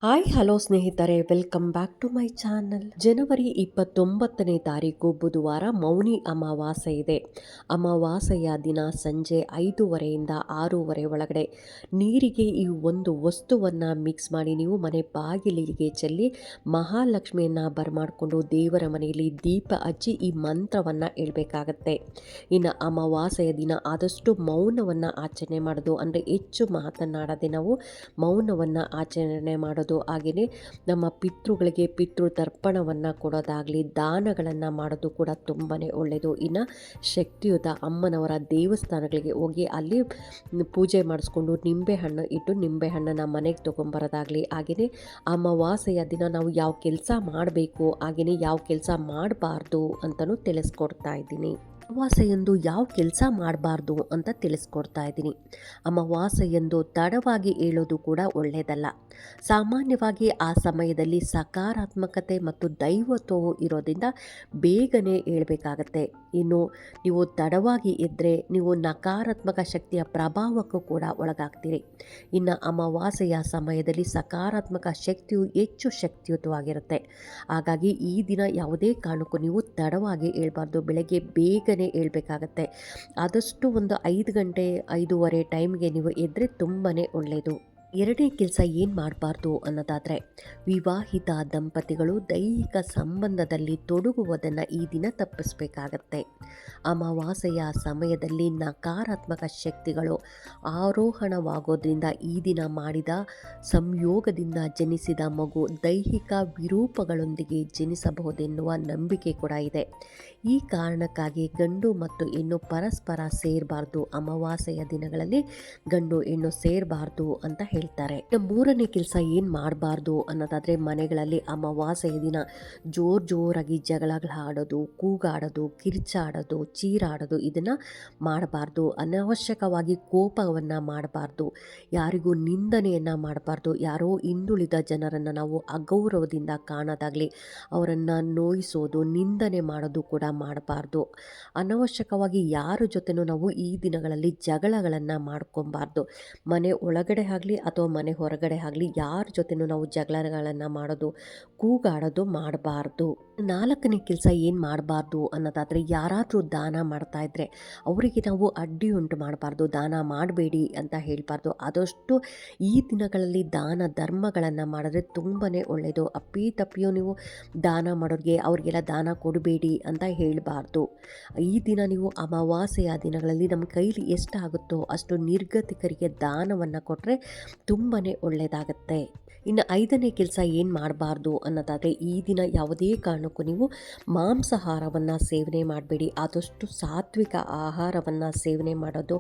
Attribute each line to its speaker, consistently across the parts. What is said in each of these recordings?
Speaker 1: Hi hello ಸ್ನೇಹಿತರೆ, welcome back to my channel. ಜನವರಿ 29ನೇ ತಾರೀಕು ಬುಧವಾರ ಮೌನಿ ಅಮಾವಾಸ್ಯೆ ಇದೆ. ಅಮಾವಾಸ್ಯೆಯ ದಿನ ಸಂಜೆ 5:30ಯಿಂದ 6:30 ಒಳಗಡೆ ನೀರಿಗೆ ಈ ಒಂದು ವಸ್ತುವನ್ನು ಮಿಕ್ಸ್ ಮಾಡಿ ನೀವು ಮನೆ ಬಾಗಿಲಿಗೆ ಚೆಲ್ಲಿ ಮಹಾಲಕ್ಷ್ಮಿಯನ್ನು ಬರಮಾಡಿಕೊಂಡು ದೇವರ ಮನೆಯಲ್ಲಿ ದೀಪ ಹಚ್ಚಿ ಈ ಮಂತ್ರವನ್ನು ಹೇಳ್ಬೇಕಾಗತ್ತೆ. ಇನ್ನು ಅಮಾವಾಸ್ಯೆಯ ದಿನ ಆದಷ್ಟು ಮೌನವನ್ನು ಆಚರಣೆ ಮಾಡೋದು, ಅಂದರೆ ಹೆಚ್ಚು ಮಾತನಾಡದೆ ನಾವು ಮೌನವನ್ನು ಆಚರಣೆ ಮಾಡೋದು, ಹಾಗೆಯೇ ನಮ್ಮ ಪಿತೃಗಳಿಗೆ ಪಿತೃ ತರ್ಪಣವನ್ನು ಕೊಡೋದಾಗಲಿ ದಾನಗಳನ್ನು ಮಾಡೋದು ಕೂಡ ತುಂಬಾ ಒಳ್ಳೆಯದು. ಇನ್ನು ಶಕ್ತಿಯುತ ಅಮ್ಮನವರ ದೇವಸ್ಥಾನಗಳಿಗೆ ಹೋಗಿ ಅಲ್ಲಿ ಪೂಜೆ ಮಾಡಿಸ್ಕೊಂಡು ನಿಂಬೆಹಣ್ಣು ಇಟ್ಟು ನಿಂಬೆಹಣ್ಣನ್ನು ಮನೆಗೆ ತೊಗೊಂಬರೋದಾಗಲಿ, ಹಾಗೆಯೇ ಅಮಾವಾಸ್ಯೆಯ ದಿನ ನಾವು ಯಾವ ಕೆಲಸ ಮಾಡಬೇಕು ಹಾಗೆಯೇ ಯಾವ ಕೆಲಸ ಮಾಡಬಾರ್ದು ಅಂತಲೂ ತಿಳಿಸ್ಕೊಡ್ತಾ ಇದ್ದೀನಿ. ಅಮಾವಾಸ್ಯೆಯಂದು ಯಾವ ಕೆಲಸ ಮಾಡಬಾರ್ದು ಅಂತ ತಿಳಿಸ್ಕೊಡ್ತಾ ಇದ್ದೀನಿ. ಅಮಾವಾಸ್ಯೆಯಂದು ತಡವಾಗಿ ಏಳೋದು ಕೂಡ ಒಳ್ಳೆಯದಲ್ಲ. ಸಾಮಾನ್ಯವಾಗಿ ಆ ಸಮಯದಲ್ಲಿ ಸಕಾರಾತ್ಮಕತೆ ಮತ್ತು ದೈವತ್ವವು ಇರೋದ್ರಿಂದ ಬೇಗನೆ ಏಳಬೇಕಾಗತ್ತೆ. ಇನ್ನು ನೀವು ತಡವಾಗಿ ಎದ್ದರೆ ನೀವು ನಕಾರಾತ್ಮಕ ಶಕ್ತಿಯ ಪ್ರಭಾವಕ್ಕೂ ಕೂಡ ಒಳಗಾಗ್ತೀರಿ. ಇನ್ನು ಅಮಾವಾಸ್ಯೆಯ ಸಮಯದಲ್ಲಿ ಸಕಾರಾತ್ಮಕ ಶಕ್ತಿಯು ಹೆಚ್ಚು ಶಕ್ತಿಯುತವಾಗಿರುತ್ತೆ. ಹಾಗಾಗಿ ಈ ದಿನ ಯಾವುದೇ ಕಾರಣಕ್ಕೂ ನೀವು ತಡವಾಗಿ ಏಳಬಾರ್ದು, ಬೆಳಗ್ಗೆ ಬೇಗನೆ ಏಳಬೇಕಾಗತ್ತೆ. ಆದಷ್ಟು ಒಂದು 5 ಗಂಟೆ 5:30 ಟೈಮ್ಗೆ ನೀವು ಎದ್ದರೆ ತುಂಬಾ ಒಳ್ಳೆಯದು. ಎರಡನೇ ಕೆಲಸ ಏನು ಮಾಡಬಾರ್ದು ಅನ್ನೋದಾದರೆ, ವಿವಾಹಿತ ದಂಪತಿಗಳು ದೈಹಿಕ ಸಂಬಂಧದಲ್ಲಿ ತೊಡಗುವುದನ್ನು ಈ ದಿನ ತಪ್ಪಿಸಬೇಕಾಗತ್ತೆ. ಅಮಾವಾಸ್ಯೆಯ ಸಮಯದಲ್ಲಿ ನಕಾರಾತ್ಮಕ ಶಕ್ತಿಗಳು ಆರೋಹಣವಾಗೋದ್ರಿಂದ ಈ ದಿನ ಮಾಡಿದ ಸಂಯೋಗದಿಂದ ಜನಿಸಿದ ಮಗು ದೈಹಿಕ ವಿರೂಪಗಳೊಂದಿಗೆ ಜನಿಸಬಹುದೆನ್ನುವ ನಂಬಿಕೆ ಕೂಡ ಇದೆ. ಈ ಕಾರಣಕ್ಕಾಗಿ ಗಂಡು ಮತ್ತು ಹೆಣ್ಣು ಪರಸ್ಪರ ಸೇರಬಾರ್ದು. ಅಮಾವಾಸ್ಯೆಯ ದಿನಗಳಲ್ಲಿ ಗಂಡು ಹೆಣ್ಣು ಸೇರಬಾರ್ದು ಅಂತ ಹೇಳ್ತಾರೆ. ಮೂರನೇ ಕೆಲಸ ಏನು ಮಾಡಬಾರ್ದು ಅನ್ನೋದಾದರೆ, ಮನೆಗಳಲ್ಲಿ ಅಮಾವಾಸ್ಯೆಯ ದಿನ ಜೋರಾಗಿ ಜಗಳಗಳಾಡೋದು, ಕೂಗಾಡೋದು, ಕಿರ್ಚಾಡೋದು, ಚೀರಾಡೋದು ಇದನ್ನು ಮಾಡಬಾರ್ದು. ಅನಾವಶ್ಯಕವಾಗಿ ಕೋಪವನ್ನು ಮಾಡಬಾರ್ದು. ಯಾರಿಗೂ ನಿಂದನೆಯನ್ನು ಮಾಡಬಾರ್ದು. ಯಾರೋ ಹಿಂದುಳಿದ ಜನರನ್ನು ನಾವು ಅಗೌರವದಿಂದ ಕಾಣೋದಾಗಲಿ, ಅವರನ್ನು ನೋಯಿಸೋದು, ನಿಂದನೆ ಮಾಡೋದು ಕೂಡ ಮಾಡಬಾರ್ದು. ಅನಾವಶ್ಯಕವಾಗಿ ಯಾರ ಜೊತೆನೂ ನಾವು ಈ ದಿನಗಳಲ್ಲಿ ಜಗಳಗಳನ್ನು ಮಾಡ್ಕೊಬಾರ್ದು. ಮನೆ ಒಳಗಡೆ ಆಗಲಿ ಅಥವಾ ಮನೆ ಹೊರಗಡೆ ಆಗಲಿ ಯಾರ ಜೊತೆನೂ ನಾವು ಜಗಳಗಳನ್ನು ಮಾಡೋದು, ಕೂಗಾಡೋದು ಮಾಡಬಾರ್ದು. ನಾಲ್ಕನೇ ಕೆಲಸ ಏನು ಮಾಡಬಾರ್ದು ಅನ್ನೋದಾದರೆ, ಯಾರಾದರೂ ದಾನ ಮಾಡ್ತಾ ಇದ್ದರೆ ಅವರಿಗೆ ನಾವು ಅಡ್ಡಿ ಉಂಟು ಮಾಡಬಾರ್ದು. ದಾನ ಮಾಡಬೇಡಿ ಅಂತ ಹೇಳಬಾರ್ದು. ಆದಷ್ಟು ಈ ದಿನಗಳಲ್ಲಿ ದಾನ ಧರ್ಮಗಳನ್ನು ಮಾಡಿದ್ರೆ ತುಂಬಾ ಒಳ್ಳೆಯದು. ಅಪ್ಪಿತಪ್ಪಿಯೂ ನೀವು ದಾನ ಮಾಡೋರಿಗೆ ಅವ್ರಿಗೆಲ್ಲ ದಾನ ಕೊಡಬೇಡಿ ಅಂತ ಹೇಳಬಾರ್ದು. ಈ ದಿನ ನೀವು ಅಮಾವಾಸ್ಯೆಯ ದಿನಗಳಲ್ಲಿ ನಮ್ಮ ಕೈಲಿ ಎಷ್ಟಾಗುತ್ತೋ ಅಷ್ಟು ನಿರ್ಗತಿಕರಿಗೆ ದಾನವನ್ನು ಕೊಟ್ಟರೆ ತುಂಬಾ ಒಳ್ಳೆಯದಾಗತ್ತೆ. ಇನ್ನು ಐದನೇ ಕೆಲಸ ಏನು ಮಾಡಬಾರ್ದು ಅನ್ನೋದಾದರೆ, ಈ ದಿನ ಯಾವುದೇ ಕಾರಣಕ್ಕೂ ನೀವು ಮಾಂಸಾಹಾರವನ್ನು ಸೇವನೆ ಮಾಡಬೇಡಿ. ಆದಷ್ಟು ಸಾತ್ವಿಕ ಆಹಾರವನ್ನು ಸೇವನೆ ಮಾಡೋದು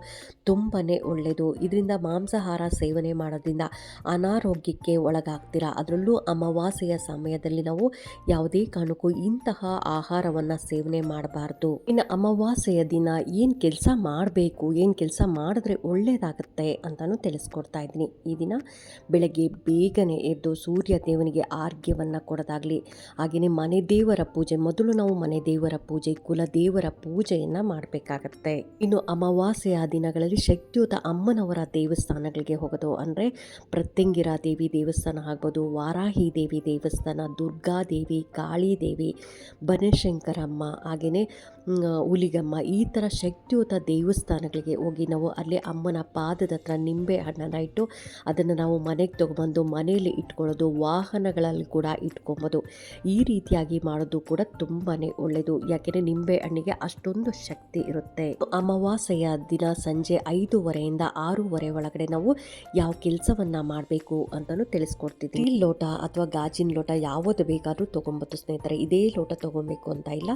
Speaker 1: ತುಂಬಾ ಒಳ್ಳೆಯದು. ಇದರಿಂದ ಮಾಂಸಾಹಾರ ಸೇವನೆ ಮಾಡೋದ್ರಿಂದ ಅನಾರೋಗ್ಯಕ್ಕೆ ಒಳಗಾಗ್ತೀರಾ. ಅದರಲ್ಲೂ ಅಮಾವಾಸ್ಯೆಯ ಸಮಯದಲ್ಲಿ ನಾವು ಯಾವುದೇ ಕಾರಣಕ್ಕೂ ಇಂತಹ ಆಹಾರವನ್ನು ಸೇವನೆ ಮಾಡಬಾರ್ದು. ಇನ್ನು ಅಮಾವಾಸ್ಯೆಯ ದಿನ ಏನು ಕೆಲಸ ಮಾಡಬೇಕು, ಏನು ಕೆಲಸ ಮಾಡಿದ್ರೆ ಒಳ್ಳೆಯದಾಗತ್ತೆ ಅಂತಲೂ ತಿಳಿಸ್ಕೊಡ್ತಾ ಇದ್ದೀನಿ. ಈ ದಿನ ಬೆಳಗ್ಗೆ ಬೇಗನೆ ಎದ್ದು ಸೂರ್ಯ ದೇವನಿಗೆ ಆರ್ಘ್ಯವನ್ನು ಕೊಡೋದಾಗಲಿ, ಹಾಗೆಯೇ ಮನೆ ದೇವರ ಪೂಜೆ, ಮೊದಲು ನಾವು ಮನೆ ದೇವರ ಪೂಜೆ, ಕುಲದೇವರ ಪೂಜೆಯನ್ನು ಮಾಡಬೇಕಾಗತ್ತೆ. ಇನ್ನು ಅಮಾವಾಸ್ಯೆಯ ದಿನಗಳಲ್ಲಿ ಶಕ್ತಿಯುತ ಅಮ್ಮನವರ ದೇವಸ್ಥಾನಗಳಿಗೆ ಹೋಗೋದು, ಅಂದರೆ ಪ್ರತ್ಯಂಗಿರ ದೇವಿ ದೇವಸ್ಥಾನ ಆಗ್ಬೋದು, ವಾರಾಹಿ ದೇವಿ ದೇವಸ್ಥಾನ, ದುರ್ಗಾದೇವಿ, ಕಾಳಿದೇವಿ, ಬನಶಂಕರಮ್ಮ, ಹಾಗೆಯೇ ಹುಲಿಗಮ್ಮ, ಈ ಥರ ಶಕ್ತಿಯುತ ದೇವಸ್ಥಾನಗಳಿಗೆ ಹೋಗಿ ನಾವು ಅಲ್ಲಿ ಅಮ್ಮನ ಪಾದದ ಹತ್ರ ನಿಂಬೆ ಹಣ್ಣನ್ನು ಇಟ್ಟು ಅದನ್ನು ನಾವು ಮನೆಗೆ ತೊಗೊಬಂದು ಮನೆಯಲ್ಲಿ ಇಟ್ಕೊಳ್ಳೋದು, ವಾಹನಗಳಲ್ಲಿ ಕೂಡ ಇಟ್ಕೊಬೋದು. ಈ ರೀತಿಯಾಗಿ ಮಾಡೋದು ಕೂಡ ತುಂಬಾ ಒಳ್ಳೆಯದು. ಯಾಕೆಂದರೆ ನಿಂಬೆ ಹಣ್ಣಿಗೆ ಅಷ್ಟೊಂದು ಶಕ್ತಿ ಇರುತ್ತೆ. ಅಮಾವಾಸ್ಯೆಯ ದಿನ ಸಂಜೆ 5:30ಯಿಂದ 6:30 ಒಳಗಡೆ ನಾವು ಯಾವ ಕೆಲಸವನ್ನು ಮಾಡಬೇಕು ಅಂತಲೂ ತಿಳಿಸ್ಕೊಡ್ತಿದ್ವಿ. ಸ್ಟೀಲ್ ಲೋಟ ಅಥವಾ ಗಾಜಿನ ಲೋಟ ಯಾವುದು ಬೇಕಾದರೂ ತೊಗೊಬೋದು ಸ್ನೇಹಿತರೆ. ಇದೇ ಲೋಟ ತೊಗೊಬೇಕು ಅಂತ ಇಲ್ಲ.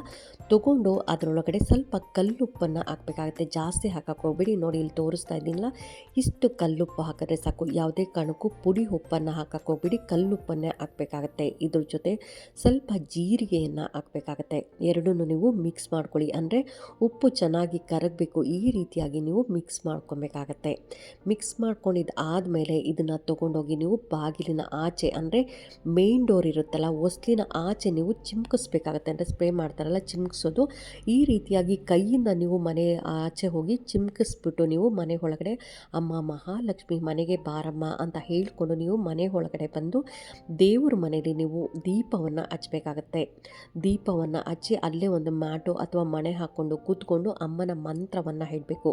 Speaker 1: ತೊಗೊಂಡು ಅದರೊಳಗಡೆ ಸ್ವಲ್ಪ ಕಲ್ಲುಪ್ಪನ್ನು ಹಾಕಬೇಕಾಗುತ್ತೆ. ಜಾಸ್ತಿ ಹಾಕಕ್ಕೆ ಹೋಗ್ಬೇಡಿ. ನೋಡಿ, ಇಲ್ಲಿ ತೋರಿಸ್ತಾ ಇದ್ದೀನಲ್ಲ, ಇಷ್ಟು ಕಲ್ಲುಪ್ಪು ಹಾಕಿದ್ರೆ ಸಾಕು. ಯಾವುದೇ ಕಾರಣಕ್ಕೂ ಪುಡಿ ಉಪ್ಪನ್ನು ಹಾಕಕ್ಕೆ ಹೋಗ್ಬೇಡಿ, ಕಲ್ಲುಪ್ಪನ್ನೇ ಹಾಕಬೇಕಾಗತ್ತೆ. ಇದ್ರ ಜೊತೆ ಸ್ವಲ್ಪ ಜೀರಿಗೆಯನ್ನು ಹಾಕಬೇಕಾಗತ್ತೆ. ಎರಡನ್ನೂ ನೀವು ಮಿಕ್ಸ್ ಮಾಡ್ಕೊಳ್ಳಿ. ಅಂದರೆ ಉಪ್ಪು ಚೆನ್ನಾಗಿ ಕರಗಬೇಕು. ಈ ರೀತಿಯಾಗಿ ನೀವು ಮಿಕ್ಸ್ ಮಾಡ್ಕೊಬೇಕಾಗತ್ತೆ. ಮಿಕ್ಸ್ ಮಾಡ್ಕೊಂಡಿದ್ದು ಆದಮೇಲೆ ಇದನ್ನು ತೊಗೊಂಡೋಗಿ ನೀವು ಬಾಗಿಲಿನ ಆಚೆ, ಅಂದರೆ ಮೇನ್ ಡೋರ್ ಇರುತ್ತಲ್ಲ, ಹೊಸ್ಲಿನ ಆಚೆ ನೀವು ಚಿಮ್ಕಿಸ್ಬೇಕಾಗತ್ತೆ. ಅಂದರೆ ಸ್ಪ್ರೇ ಮಾಡ್ತಾರಲ್ಲ, ಚಿಮ್ಕಿಸೋದು. ಈ ರೀತಿಯಾಗಿ ಕೈಯಿಂದ ನೀವು ಮನೆ ಆಚೆ ಹೋಗಿ ಚಿಮ್ಕಿಸ್ಬಿಟ್ಟು ನೀವು ಮನೆ ಒಳಗಡೆ ಅಮ್ಮ ಮಹಾಲಕ್ಷ್ಮಿ ಮನೆಗೆ ಬಾರಮ್ಮ ಅಂತ ಹೇಳಿಕೊಂಡು ನೀವು ಮನೆ ಒಳಗಡೆ ಒಳಗಡೆ ಬಂದು ದೇವ್ರ ಮನೇಲಿ ನೀವು ದೀಪವನ್ನು ಹಚ್ಚಬೇಕಾಗತ್ತೆ. ದೀಪವನ್ನು ಹಚ್ಚಿ ಅಲ್ಲೇ ಒಂದು ಮ್ಯಾಟು ಅಥವಾ ಮಣೆ ಹಾಕ್ಕೊಂಡು ಕೂತ್ಕೊಂಡು ಅಮ್ಮನ ಮಂತ್ರವನ್ನು ಹೇಳಬೇಕು.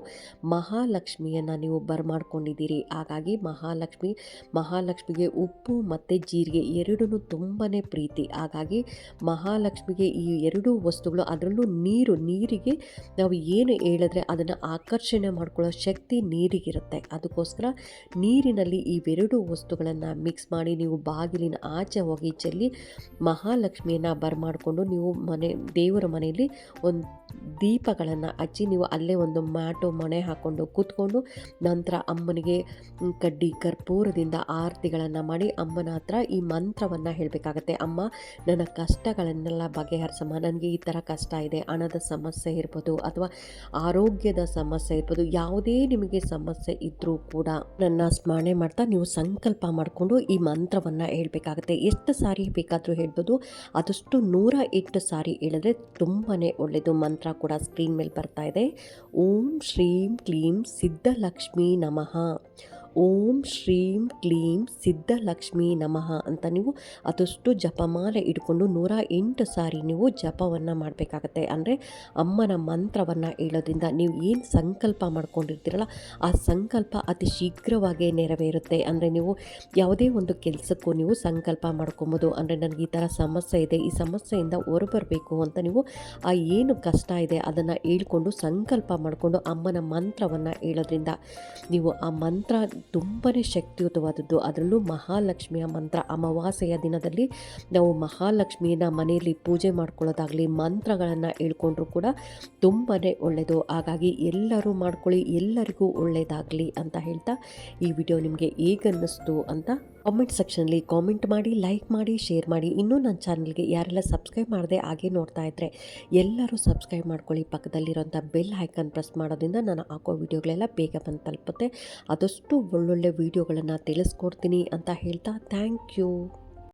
Speaker 1: ಮಹಾಲಕ್ಷ್ಮಿಯನ್ನು ನೀವು ಬರಮಾಡ್ಕೊಂಡಿದ್ದೀರಿ, ಹಾಗಾಗಿ ಮಹಾಲಕ್ಷ್ಮಿಗೆ ಉಪ್ಪು ಮತ್ತು ಜೀರಿಗೆ ಎರಡೂ ತುಂಬಾ ಪ್ರೀತಿ. ಹಾಗಾಗಿ ಮಹಾಲಕ್ಷ್ಮಿಗೆ ಈ ಎರಡೂ ವಸ್ತುಗಳು, ಅದರಲ್ಲೂ ನೀರಿಗೆ ನಾವು ಏನು ಹೇಳಿದ್ರೆ ಅದನ್ನು ಆಕರ್ಷಣೆ ಮಾಡ್ಕೊಳ್ಳೋ ಶಕ್ತಿ ನೀರಿಗಿರುತ್ತೆ. ಅದಕ್ಕೋಸ್ಕರ ನೀರಿನಲ್ಲಿ ಇವೆರಡು ವಸ್ತುಗಳನ್ನು ಮಿಕ್ಸ್ ಮಾಡಿ ನೀವು ಬಾಗಿಲಿನ ಆಚೆ ಹೋಗಿ ಚೆಲ್ಲಿ ಮಹಾಲಕ್ಷ್ಮಿಯನ್ನು ಬರಮಾಡಿಕೊಂಡು ನೀವು ದೇವರ ಮನೆಯಲ್ಲಿ ಒಂದು ದೀಪಗಳನ್ನು ಹಚ್ಚಿ ನೀವು ಅಲ್ಲೇ ಒಂದು ಮ್ಯಾಟು ಮಣೆ ಹಾಕ್ಕೊಂಡು ಕೂತ್ಕೊಂಡು ನಂತರ ಅಮ್ಮನಿಗೆ ಕಡ್ಡಿ ಕರ್ಪೂರದಿಂದ ಆರತಿಗಳನ್ನು ಮಾಡಿ ಅಮ್ಮನ ಹತ್ರ ಈ ಮಂತ್ರವನ್ನು ಹೇಳಬೇಕಾಗತ್ತೆ. ಅಮ್ಮ, ನನ್ನ ಕಷ್ಟಗಳನ್ನೆಲ್ಲ ಬಗೆಹರಿಸಮ್ಮ, ನನಗೆ ಈ ಥರ ಕಷ್ಟ ಇದೆ, ಹಣದ ಸಮಸ್ಯೆ ಇರ್ಬೋದು ಅಥವಾ ಆರೋಗ್ಯದ ಸಮಸ್ಯೆ ಇರ್ಬೋದು, ಯಾವುದೇ ನಿಮಗೆ ಸಮಸ್ಯೆ ಇದ್ದರೂ ಕೂಡ ನನ್ನ ಸ್ಮರಣೆ ಮಾಡ್ತಾ ನೀವು ಸಂಕಲ್ಪ ಮಾಡಿಕೊಂಡು ಈ ಮಂತ್ರವನ್ನು ಹೇಳಬೇಕಾಗತ್ತೆ. ಎಷ್ಟು ಸಾರಿ ಬೇಕಾದರೂ ಹೇಳ್ಬೋದು, ಆದಷ್ಟು 108 ಸಾರಿ ಹೇಳಿದ್ರೆ ತುಂಬಾ ಒಳ್ಳೆಯದು. ಮಂತ್ರ ಕೂಡ ಸ್ಕ್ರೀನ್ ಮೇಲೆ ಬರ್ತಾ ಇದೆ. ಓಂ ಶ್ರೀಂ ಕ್ಲೀಂ ಸಿದ್ಧಲಕ್ಷ್ಮೀ ನಮಃ, ಓಂ ಶ್ರೀಂ ಕ್ಲೀಂ ಸಿದ್ಧಲಕ್ಷ್ಮೀ ನಮಃ ಅಂತ ನೀವು ಆದಷ್ಟು ಜಪಮಾಲೆ ಇಟ್ಕೊಂಡು 108 ಸಾರಿ ನೀವು ಜಪವನ್ನು ಮಾಡಬೇಕಾಗತ್ತೆ. ಅಂದರೆ ಅಮ್ಮನ ಮಂತ್ರವನ್ನು ಹೇಳೋದ್ರಿಂದ ನೀವು ಏನು ಸಂಕಲ್ಪ ಮಾಡ್ಕೊಂಡಿರ್ತೀರಲ್ಲ ಆ ಸಂಕಲ್ಪ ಅತಿ ಶೀಘ್ರವಾಗಿ ನೆರವೇರುತ್ತೆ. ಅಂದರೆ ನೀವು ಯಾವುದೇ ಒಂದು ಕೆಲಸಕ್ಕೂ ನೀವು ಸಂಕಲ್ಪ ಮಾಡ್ಕೊಬೋದು. ಅಂದರೆ ನನಗೆ ಈ ಥರ ಸಮಸ್ಯೆ ಇದೆ, ಈ ಸಮಸ್ಯೆಯಿಂದ ಹೊರಬರಬೇಕು ಅಂತ ನೀವು ಆ ಏನು ಕಷ್ಟ ಇದೆ ಅದನ್ನು ಹೇಳ್ಕೊಂಡು ಸಂಕಲ್ಪ ಮಾಡಿಕೊಂಡು ಅಮ್ಮನ ಮಂತ್ರವನ್ನು ಹೇಳೋದ್ರಿಂದ ನೀವು ಆ ಮಂತ್ರ ತುಂಬಾ ಶಕ್ತಿಯುತವಾದದ್ದು. ಅದರಲ್ಲೂ ಮಹಾಲಕ್ಷ್ಮಿಯ ಮಂತ್ರ ಅಮಾವಾಸ್ಯೆಯ ದಿನದಲ್ಲಿ ನಾವು ಮಹಾಲಕ್ಷ್ಮಿಯನ್ನು ಮನೆಯಲ್ಲಿ ಪೂಜೆ ಮಾಡ್ಕೊಳ್ಳೋದಾಗಲಿ ಮಂತ್ರಗಳನ್ನು ಹೇಳ್ಕೊಂಡ್ರೂ ಕೂಡ ತುಂಬಾ ಒಳ್ಳೆಯದು. ಹಾಗಾಗಿ ಎಲ್ಲರೂ ಮಾಡ್ಕೊಳ್ಳಿ, ಎಲ್ಲರಿಗೂ ಒಳ್ಳೆಯದಾಗಲಿ ಅಂತ ಹೇಳ್ತಾ ಈ ವಿಡಿಯೋ ನಿಮಗೆ ಹೇಗನ್ನಿಸ್ತು ಅಂತ ಕಾಮೆಂಟ್ ಸೆಕ್ಷನಲ್ಲಿ ಕಾಮೆಂಟ್ ಮಾಡಿ, ಲೈಕ್ ಮಾಡಿ, ಶೇರ್ ಮಾಡಿ. ಇನ್ನೂ ನನ್ನ ಚಾನಲ್ಗೆ ಯಾರೆಲ್ಲ ಸಬ್ಸ್ಕ್ರೈಬ್ ಮಾಡದೆ ಹಾಗೆ ನೋಡ್ತಾ ಇದ್ದರೆ ಎಲ್ಲರೂ ಸಬ್ಸ್ಕ್ರೈಬ್ ಮಾಡ್ಕೊಳ್ಳಿ. ಪಕ್ಕದಲ್ಲಿರೋಂಥ ಬೆಲ್ ಐಕಾನ್ ಪ್ರೆಸ್ ಮಾಡೋದ್ರಿಂದ ನಾನು ಹಾಕೋ ವಿಡಿಯೋಗಳೆಲ್ಲ ಬೇಗ ಬಂದು ತಲುಪುತ್ತೆ. ಆದಷ್ಟು ಒಳ್ಳೊಳ್ಳೆ ವಿಡಿಯೋಗಳನ್ನು ತಿಳಿಸ್ಕೊಡ್ತೀನಿ ಅಂತ ಹೇಳ್ತಾ ಥ್ಯಾಂಕ್ ಯು.